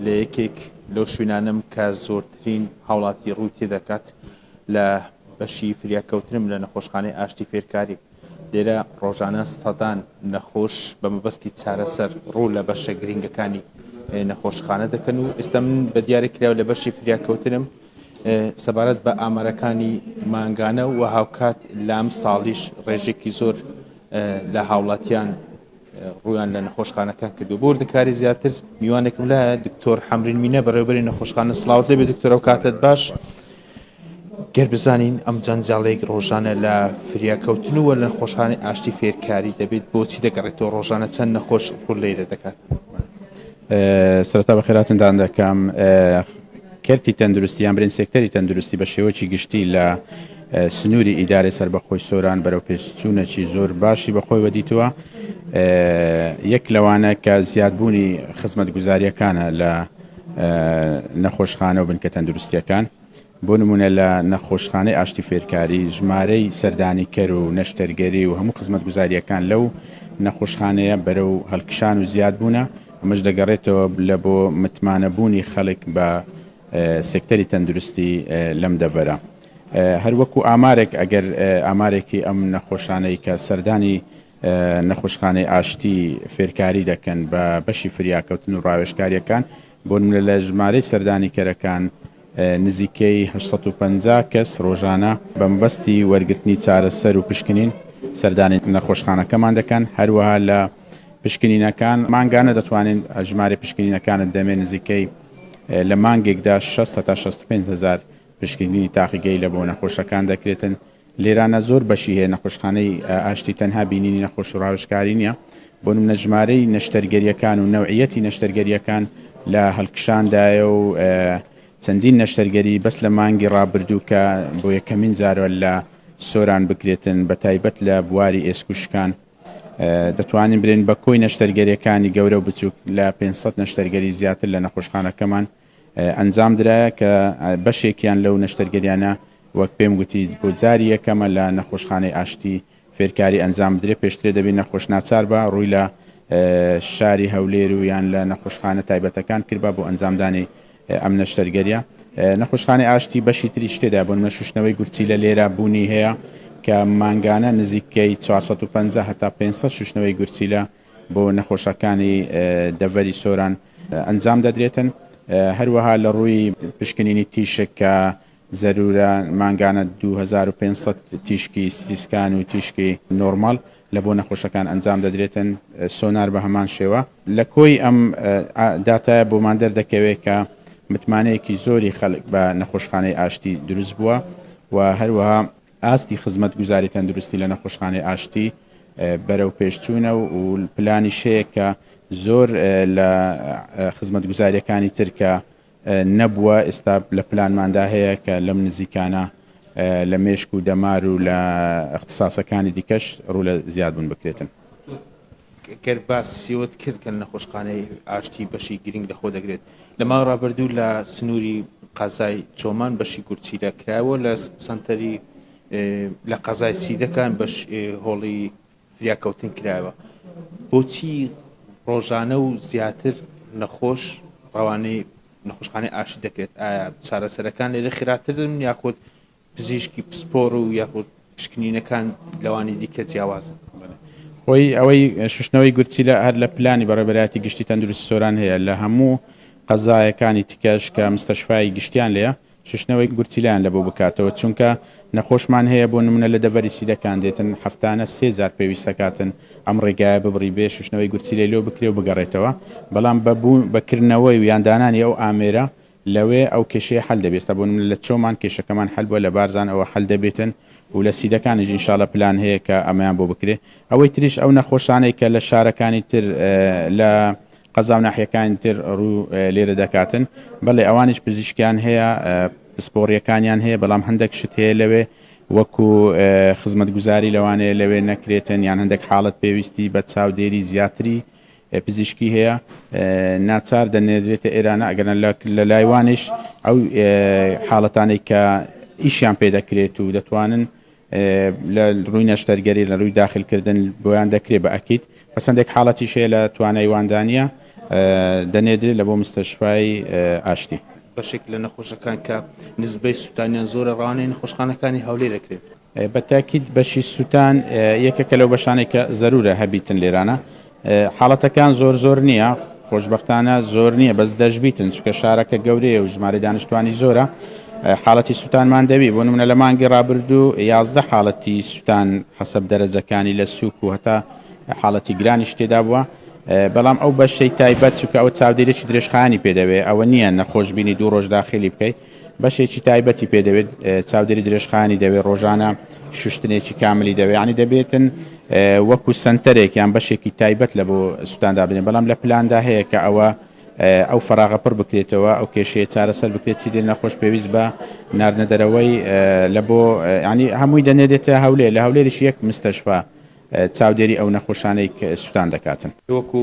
لە یەکێک لەو شوێنانم کە زۆرترین هاوڵاتی ڕووی تێدەکات لە بەشی فریاکەوتنم لە نەخۆشخانەی ئاشتی فێرکاری. لێرە ڕۆژانە سەدان نەخۆش بە مەبەستی چارەسەر ڕوو لە بەشە گرنگەکانی نەخۆشخانە دەکەن و ئێستا من بە دیارە کراوە لە بەشی فریاکەوتنم سەبارەت بە ئامارەکانی مانگانە و هاوکات لام ساڵیش ڕێژێکی زۆر لە هاوڵاتیان ڕویان لە نەخۆشخانەکان کردو. بۆ وردەکاری زیاتر میوانێکم لە دکتۆر حەمرین مینە بەڕێوەبەری نەخۆشخانە سڵاوت لێبێ دکتۆرە و کاتت باش. گەر بزانین ئەم جەنجاڵەیەک ڕۆژانە لە فریاکەوتن و لە نەخۆشخانەی ئاشتی فێرکاری دەبێت بۆچی دەگەڕێتەوە ڕۆژانە چەند نەخۆش ڕوو لێرە دەکات؟ سەرەتا بەخێراتتان دەکەم. کەرتی تەندروستیان برین سێکتەری تەندروستی بە شێوەی گشتی لە سنووری ئیدارەی سەربەخۆی سۆران بەرەو پێشچوونەکی زۆر باشی بەخۆی وەدیتووە. یەک لەوانە کە زیادبوونی خزمەتگوزاریەکانە لە نەخۆشخانە و بنکە تەندروستیەکان. بۆ نمونە لە نەخۆشخانەی ئاشتی فێرکاری ژمارەی سەردانیکەر و نەشتەرگەری و هەموو خزمەتگوزاریەکان لەو نەخۆشخانەیە بەرەو هەڵکشان و زیادبوونە. ئەمەش دەگەڕێتەوە لە بۆ متمانەبوونی خەڵک بە سێکتەری تەندروستی لەم دەڤەرە. هەروەکو ئامارێک ئەگەر ئامارێکی ئەم نەخۆشانەی کە سەردانی نەخۆشخانەی ئاشتی فێرکاری دەکەن بە بەشی فریاکەوتن و ڕاوێژکاریەکان بۆ نمونە لە ژمارەی سەردانیکەرەکان نزیکەی 850 کەس ڕۆژانە بە مەبەستی وەرگرتنی چارەسەر و پشکنین سەردانی نەخۆشخانەکەمان دەکەن. هەروەها لە پشکنینەکان مانگانە دەتوانین ژمارە پشکنینەکانت دەمێ نزیکەی لە مانگێکدا 6 تا 65 هزار پشکنینی تاقیگەی لە بۆ نەخۆشەکان دەکرێتن. لێرانە زۆر بەشی هەیە نەخۆشخانەی ئاشتی تەنها بینینی نەخۆش و ڕاوێژکاری نییە. بۆ نمونە ژمارەی نەشتەرگەریەکان و نەوعیەتی نەشتەرگەریەکان لە هەڵکشاندایە و چەندین نەشتەرگەری بەس لە مانگی ڕابردوو کە بۆ یەکەمین جارەوە لە سۆران بکرێتن بە تایبەت لە بواری ئێسکوشکان دەتوانین برێن بە کۆی نەشتەرگەریەکانی گەورە و بچووک لە 500 نەشتەرگەری زیاتر لە نەخۆشخانەکەمان ئەنجام درایە کە بەشێکیان لەو نەشتەرگەریانە وەک پێم گوتی بۆ جاری یەکەمە لە نەخۆشخانەی ئاشتی فێرکاری ئەنجام درێ. پێشترێ دەبێت نەخۆش ناچار بە ڕووی لە شاری هەولێر و یان لە نەخۆشخانە تایبەتەکان کردبا بۆ ئەنجامدانی ئەم نەشتەرگەریە. نەخۆشخانەی ئاشتی بەشی تریش تێدا بۆ نمونە شوشتنەوەی گورچی لە لێرە بوونی هەیە کە مانگانە نزیکەی 450 هەتا 500 شوشتنەوەی گورچیلە بۆ نەخۆشەکانی دەڤەری سۆران ئەنجام دەدرێتن. هەروەها لە ڕووی پشکنینی تیشک کە زەرورە مانگانە 2500 تیشکی سیسکان و تیشکی نۆرمال لە بۆ نەخۆشەکان ئەنجام دەدرێتن سۆنار بە هەمان شێوە. لە کۆی ئەم داتایە بۆمان دەردەکەوێت کە متمانەیەکی زۆری خەڵک بە نەخۆشخانەی ئاشتی دروست بووە و هەروەها ئاستی خزمەتگوزاری تەندروستی لە نەخۆشخانەی ئاشتی بەرەو پێشچوونە و پلانی شەیە کە زۆر لە خزمەتگوزاریەکانی ترکە نەبووە ئێستا لە پلانماندا هەیە کە لەم نزیکانە لە مێشک و دەمار و لە اختصاسەکانی دیکەش ڕوو لە زیادبوون بکرێتن. گەر باسیوت کرد کە نەخۆشخانەی ئاشتی بەشی گرنگ لەخۆ دەگرێت. لە ماوە ڕابردوو لە سنووری قازای چۆمان بەشی گورچیلە کراوە لە سنتەری لە قازای سیدەکان بەش هۆڵی فریاکەوتن کراوە. بۆچی ڕۆژانە و زیاتر نەخۆش ڕەوانەی نەخۆشخانەی ئاشتی دەکرێت؟ ئایا چارەسەرەکان لێرە خێراترن یاخود پزیشکی پسپۆر و یاخود پشکنینەکان لەوانی دیکە جیاوازن؟ خۆی ئەوەی شوشتنەوەی گورچیلە هەر لە پلانی بەڕێوەبەرایەتی گشتی تەندروستی سۆران هەیە لە هەموو قەزایەکانی تکەش کە مستەشفای گشتیان لێە شوشتنەوەی گورچیلیان لە بۆ بکاتەوە چونکە نەخۆشمان هەیە بۆ نمونە لە دەڤەری سیدەکان دێتن هەفتانە 3000 پێویستەکاتن ئەم ڕێگایە ببڕی بێ شوشتنەوەی گورچیلەی لێ بکرێ و بگەڕێتەوە. بەڵام بەکردنەوەی و یاندانانی ئەو ئامێرە لەوێ ئەو کێشەیە هەل دەبێتە بۆ نمونە لە چۆمان کێشەکەمان هەل بووە لە بارزان ئەوە هەل دەبێتن و لە سیدەکانیش ئینشاڵڵا پلان هەیە کە ئەمەیان بۆ بکرێ. ئەوەی تریش ئەو نەخۆشانەی کە لە شارەکانی تر لە قەزا و ناحیەکانی تر ڕوو لێرە دەکاتن بەڵێ ئەوانیش پزیشکیان هەیە پسپۆڕیەکانیان هەیە بەڵام هەندێک شت هەیە لەوێ وەکو خزمەتگوزاری لەوانەیە لەوێ نەکرێتن یان هەندێک حاڵەت پێویستی بە چاودێری زیاتری پزیشکی هەیە ناچار دەنێدرێتە ئێرانە ئەگەر لە لایوانش ئەو حاڵەتانەی کە ئیشیان پێ دەکرێت و دەتوانن لە ڕووی نەشتەرگەری لە ڕووی داخلکردن بۆیان دەکرێت بە ئەکید پەسەندێک حاڵەتی شەیە لە توانای واندانیە دەنێدرێت لە بۆ مستەشفای ئاشتی. بەشێک لە نەخۆشەکان کە نزبەی سووتانیان زۆرە ڕوانەی نەخۆشخانەکانی هەولێر دەکرێت. بەتاکید بەشی سووتان یەکێکە لەو بەشانێک کە زەرورە هەبیتن لێرانە. حاڵەتەکان زۆر نییە، خۆشببختانە زۆر نییە، بەس دەژبیتن چکە شارەکە گەورەیە و ژمارە دانیشتوانی زۆرە. حاڵەتی سووتانمان دەبی بۆ نمونە لە مانگی ڕابردوو 11 حاڵەتی سووتان حەسەب دەرەجەکانی لە سووک و هەتا حاڵەتی گرانیش تێدا بووە. بەڵام ئەو بەشەی تایبەت چکە ئەوە چاودێرێکی درێژخانی پێدەوێت، ئەوە نییە نەخۆشببینی 2 ڕۆژ داخلی بکەیت، بەشێکی تایبەتی پێدەوێت، چاودێری درێژخانی دەوێت، ڕۆژانە شوشتنێکی کاملی دەوێت، ینی دەبێتن وەکو سنتەرێکیان بەشێکی تایبەت لە بۆ سووتاندا بدەن. بەڵام لە پلاندا هەیە کە ئەوە ئەو فراغە پڕ بکرێتەوە، ئەو کێشەیە چارەسەر بکرێت، چی دێ نەخۆش پێویست بە ناردنەدەرەوەی لە بۆ ینی هەمووی دەنێدێتە هەولێر، لە هەولێریش یەک مستەشفا چاودێری ئەو نەخۆشانەی سووتان دەکاتن. وەکو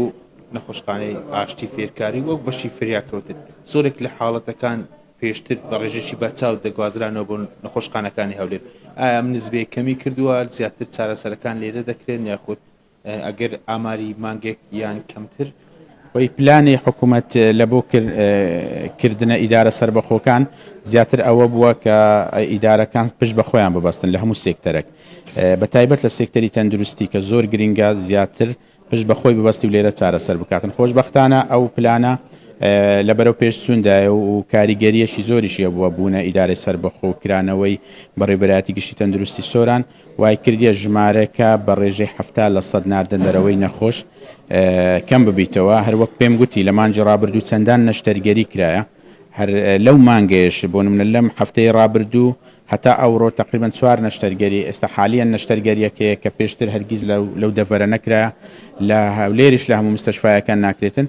نەخۆشخانەی ئاشتی فێرکاری وەک بەشی فریاکەوتن زۆرێک لە حاڵەتەکان پێشتر بە ڕێژێکی بەچاو دەگوازرانەوە بۆ نەخۆشخانەکانی هەولێر. ئایا ئەم نزبەیە کەمی کردووە، زیاتر چارەسەرەکان لێرە دەکرێن یاخود ئەگەر ئاماری مانگێک یان کەمتر؟ وی پلانی حکوومەت لە بۆ کردنە ئیدارە سربەخۆکان زیاتر ئەوە بووە کە ئیدارەکان پشت بە خۆیان ببەستن لە هەموو سێکتەرێک، بە تایبەت لە سێکتەری تەندروستی کە زۆر گرنگە زیاتر پشت بە خۆی ببەستی و لێرە چارەسەر بکاتن. خۆشببختانە ئەو پلانە لە بەرەو پێشچووندایە و کاریگەریەشی زۆریشیە بووە بوونە ئیدارەی سربەخۆ و کرانەوەی بەڕێبەرایەتی گشتی تەندروستی سۆران وای کردیە ژمارەکە بە ڕێژەی 70% ناردنەرەوەی نەخۆش کەم ببیتەوە. هەروەک پێم گوتی لە مانجی ڕابردوو چەندان نەشتەرگەری کرایە، هەر لەو مانگەیەش بۆ نمونە لەم هەفتەی ڕابردوو هەتا ئەوڕۆ تقریبا 4 نەشتەرگەری ئێستا حالیان نەشتەرگەریەکەیە کە پێشتر هەرگیز لەو دەڤەرە نەکرایە، لە هەولێریش لە هەموو مستەشفایەکان ناکرێتن.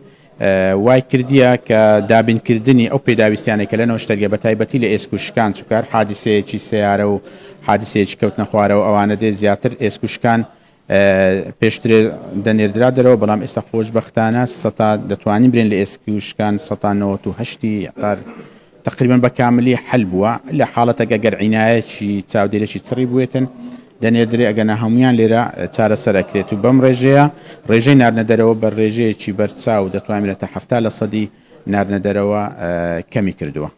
وای کردیە کە دابینکردنی ئەو پێداویستیانێک کە لەنەوە شتەرگە بە تایبەتی لە ئێسک و شکان چکار حادیسەیەکی سیارە و حادیسەیەکی کەوتنە خوارەوە ئەوانە دێ زیاتر ئێسک و شکان پێشتر دەنێردرا دەرەوە، بەڵام ئێستا خۆشببختانە دەتوانین برێن لە ئێسک و شکان 98 تقریبا بە کاملی حل بووە. لە حاڵەتەکە گەر عینایەکی چاودێرێکی چڕی بوێتن دەنێدرێ ئەگەنە هەمویان لێرە چارەسەرەکرێت و بەم ڕێژەی ناردنەدەرەوە بە ڕێژەیەکی بەرچاو دەتوانێت تا 70% ناردنەدەرەوە کەمی کردووە.